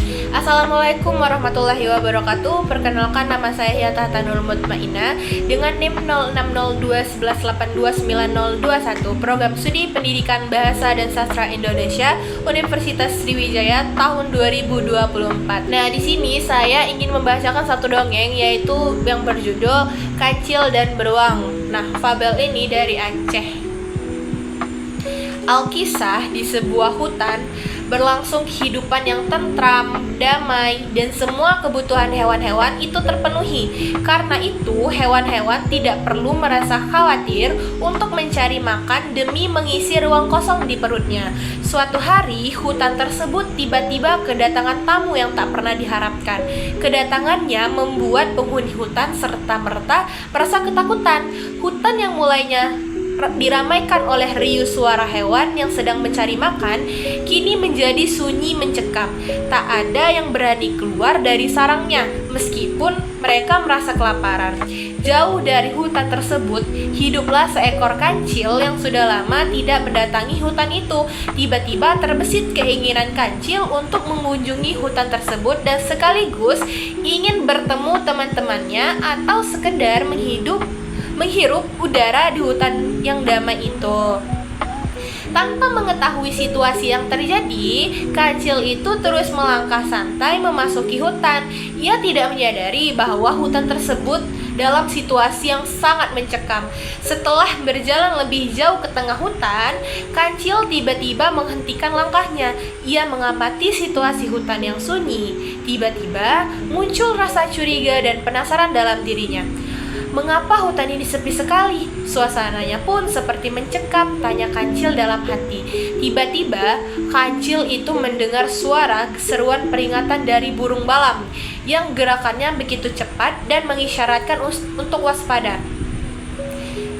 Assalamualaikum warahmatullahi wabarakatuh. Perkenalkan, nama saya Yata Tanul Mutmainah dengan NIM 060211829021, Program Studi Pendidikan Bahasa dan Sastra Indonesia, Universitas Sriwijaya tahun 2024. Nah, di sini saya ingin membacakan satu dongeng, yaitu yang berjudul Kancil dan Beruang. Nah, fabel ini dari Aceh. Alkisah, di sebuah hutan berlangsung kehidupan yang tentram, damai, dan semua kebutuhan hewan-hewan itu terpenuhi. Karena itu, hewan-hewan tidak perlu merasa khawatir untuk mencari makan demi mengisi ruang kosong di perutnya. Suatu hari, hutan tersebut tiba-tiba kedatangan tamu yang tak pernah diharapkan. Kedatangannya membuat penghuni hutan serta-merta merasa ketakutan. Hutan yang mulainya diramaikan oleh riuh suara hewan yang sedang mencari makan, kini menjadi sunyi mencekam. Tak ada yang berani keluar dari sarangnya, meskipun mereka merasa kelaparan. Jauh dari hutan tersebut, hiduplah seekor kancil yang sudah lama tidak mendatangi hutan itu. Tiba-tiba terbesit keinginan kancil untuk mengunjungi hutan tersebut dan sekaligus ingin bertemu teman-temannya atau sekedar menghirup udara di hutan yang damai itu. Tanpa mengetahui situasi yang terjadi, kancil itu terus melangkah santai memasuki hutan. Ia tidak menyadari bahwa hutan tersebut dalam situasi yang sangat mencekam. Setelah berjalan lebih jauh ke tengah hutan, kancil tiba-tiba menghentikan langkahnya. Ia mengamati situasi hutan yang sunyi. Tiba-tiba muncul rasa curiga dan penasaran dalam dirinya. Mengapa hutan ini sepi sekali? Suasananya pun seperti mencekam, tanya kancil dalam hati. Tiba-tiba, kancil itu mendengar suara seruan peringatan dari burung balam yang gerakannya begitu cepat dan mengisyaratkan untuk waspada.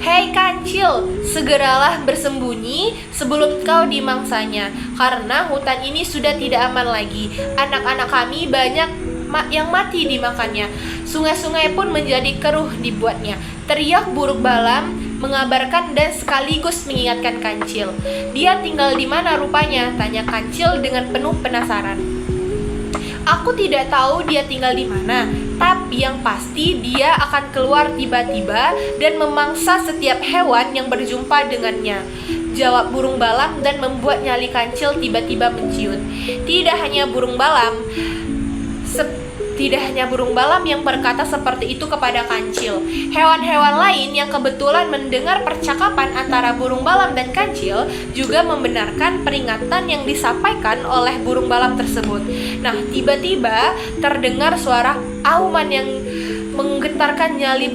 Hei kancil, segeralah bersembunyi sebelum kau dimangsanya, karena hutan ini sudah tidak aman lagi. Anak-anak kami banyak yang mati dimakannya. Sungai-sungai pun menjadi keruh dibuatnya. Teriak burung balam mengabarkan dan sekaligus mengingatkan kancil. Dia tinggal di mana rupanya? Tanya kancil dengan penuh penasaran. Aku tidak tahu dia tinggal di mana, tapi yang pasti dia akan keluar tiba-tiba dan memangsa setiap hewan yang berjumpa dengannya, jawab burung balam dan membuat nyali kancil tiba-tiba menciut. Tidak hanya burung balam yang berkata seperti itu kepada kancil. Hewan-hewan lain yang kebetulan mendengar percakapan antara burung balam dan kancil juga membenarkan peringatan yang disampaikan oleh burung balam tersebut. Nah, tiba-tiba terdengar suara auman yang menggetarkan nyali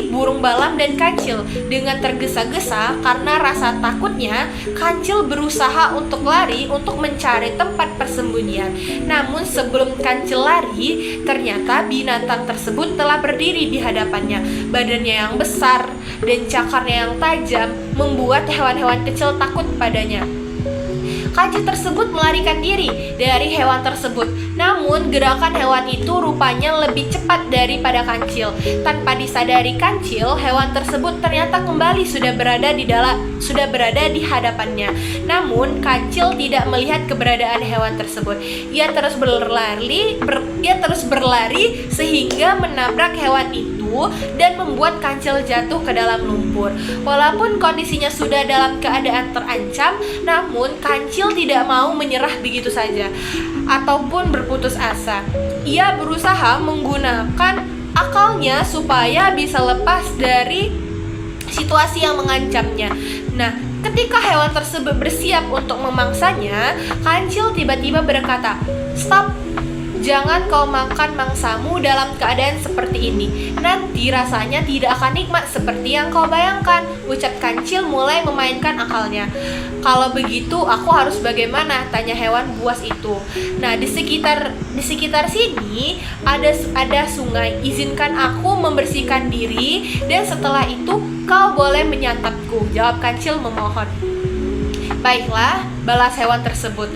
burung balam dan kancil. Dengan tergesa-gesa karena rasa takutnya, kancil berusaha untuk lari untuk mencari tempat persembunyian. Namun sebelum kancil lari, ternyata binatang tersebut telah berdiri di hadapannya. Badannya yang besar dan cakarnya yang tajam membuat hewan-hewan kecil takut padanya. Kancil tersebut melarikan diri dari hewan tersebut. Namun gerakan hewan itu rupanya lebih cepat daripada kancil. Tanpa disadari kancil, hewan tersebut ternyata kembali sudah berada di hadapannya. Namun kancil tidak melihat keberadaan hewan tersebut. Ia terus berlari sehingga menabrak hewan itu dan membuat kancil jatuh ke dalam lumpur. Walaupun kondisinya sudah dalam keadaan terancam, namun kancil tidak mau menyerah begitu saja ataupun berputus asa. Ia berusaha menggunakan akalnya supaya bisa lepas dari situasi yang mengancamnya. Nah, ketika hewan tersebut bersiap untuk memangsanya, kancil tiba-tiba berkata, "Stop! Jangan kau makan mangsamu dalam keadaan seperti ini. Nanti rasanya tidak akan nikmat seperti yang kau bayangkan," ucap kancil mulai memainkan akalnya. "Kalau begitu aku harus bagaimana?" tanya hewan buas itu. "Nah, di sekitar sini ada sungai. Izinkan aku membersihkan diri dan setelah itu kau boleh menyantapku," jawab kancil memohon. "Baiklah," balas hewan tersebut.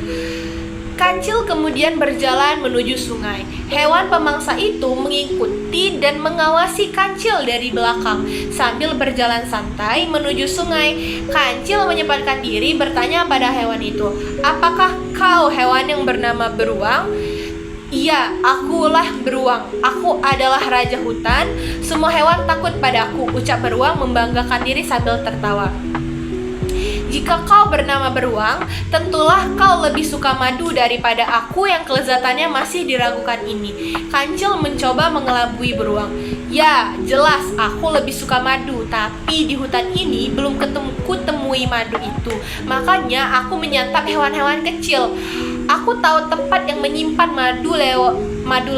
Kancil kemudian berjalan menuju sungai. Hewan pemangsa itu mengikuti dan mengawasi kancil dari belakang. Sambil berjalan santai menuju sungai, kancil menyempatkan diri bertanya pada hewan itu, "Apakah kau hewan yang bernama beruang?" Iya, akulah beruang. Aku adalah raja hutan. Semua hewan takut padaku, ucap beruang membanggakan diri sambil tertawa. Jika kau bernama beruang, tentulah kau lebih suka madu daripada aku yang kelezatannya masih diragukan ini. Kancil mencoba mengelabui beruang. Ya, jelas aku lebih suka madu, tapi di hutan ini belum kutemui madu itu. Makanya aku menyantap hewan-hewan kecil. Aku tahu tempat yang menyimpan madu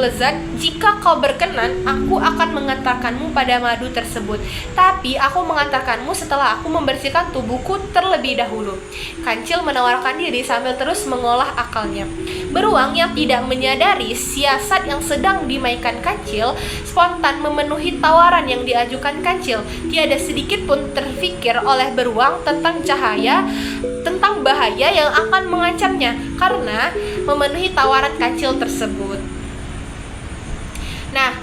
lezat. Jika kau berkenan, aku akan mengantarkanmu pada madu tersebut. Tapi aku mengantarkanmu setelah aku membersihkan tubuhku terlebih dahulu. Kancil menawarkan diri sambil terus mengolah akalnya. Beruang yang tidak menyadari siasat yang sedang dimainkan Kancil spontan memenuhi tawaran yang diajukan Kancil. Tiada sedikit pun terfikir oleh beruang tentang bahaya yang akan mengancamnya karena memenuhi tawaran Kancil tersebut. Nah,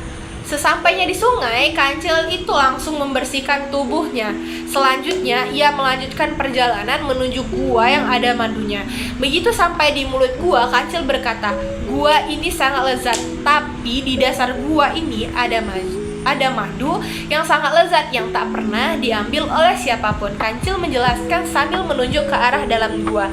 sesampainya di sungai, Kancil itu langsung membersihkan tubuhnya. Selanjutnya, ia melanjutkan perjalanan menuju gua yang ada madunya. Begitu sampai di mulut gua, Kancil berkata, "Gua ini sangat lezat, tapi di dasar gua ini ada madu yang sangat lezat yang tak pernah diambil oleh siapapun." Kancil menjelaskan sambil menunjuk ke arah dalam gua.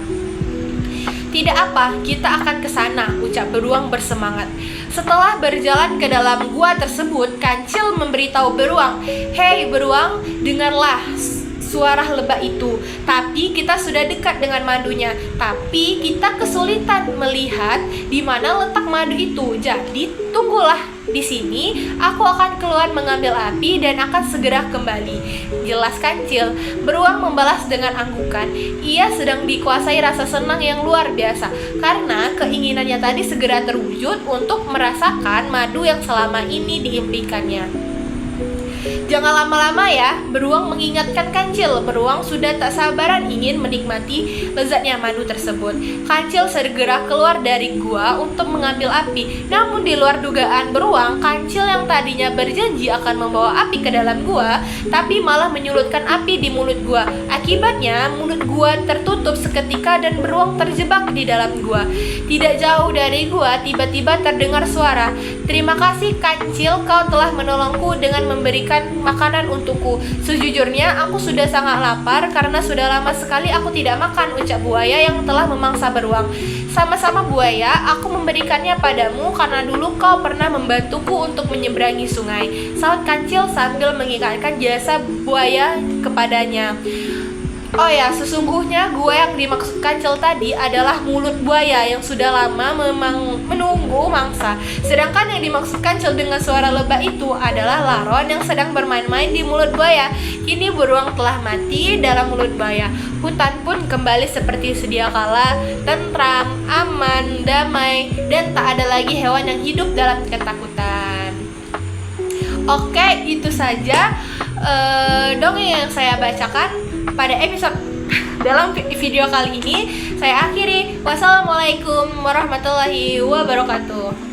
"Tidak apa, kita akan ke sana," ucap beruang bersemangat. Setelah berjalan ke dalam gua tersebut, Kancil memberitahu beruang, "Hei beruang, dengarlah suara lebah itu. Tapi kita sudah dekat dengan madunya. Tapi kita kesulitan melihat di mana letak madu itu. Jadi tunggulah di sini, aku akan keluar mengambil api dan akan segera kembali," jelas Kancil. Beruang membalas dengan anggukan. Ia sedang dikuasai rasa senang yang luar biasa karena keinginannya tadi segera terwujud untuk merasakan madu yang selama ini diimpikannya. "Jangan lama-lama ya," beruang mengingatkan Kancil. Beruang sudah tak sabaran ingin menikmati lezatnya madu tersebut. Kancil segera keluar dari gua untuk mengambil api. Namun di luar dugaan beruang, Kancil yang tadinya berjanji akan membawa api ke dalam gua, tapi malah menyulutkan api di mulut gua. Akibatnya, mulut gua tertutup seketika dan beruang terjebak di dalam gua. Tidak jauh dari gua, tiba-tiba terdengar suara, "Terima kasih Kancil, kau telah menolongku dengan memberikan makanan untukku. Sejujurnya aku sudah sangat lapar karena sudah lama sekali aku tidak makan," ucap buaya yang telah memangsa beruang. "Sama-sama buaya, aku memberikannya padamu karena dulu kau pernah membantuku untuk menyeberangi sungai," sahut Kancil sambil mengingatkan jasa buaya kepadanya. Oh ya, sesungguhnya gua yang dimaksud Kancil tadi adalah mulut buaya yang sudah lama memang menunggu mangsa. Sedangkan yang dimaksud Kancil dengan suara lebah itu adalah laron yang sedang bermain-main di mulut buaya. Kini beruang telah mati dalam mulut buaya. Hutan pun kembali seperti sedia kala, tentram, aman, damai, dan tak ada lagi hewan yang hidup dalam ketakutan. Oke, itu saja dongeng yang saya bacakan pada episode dalam video kali ini. Saya akhiri. Wassalamualaikum warahmatullahi wabarakatuh.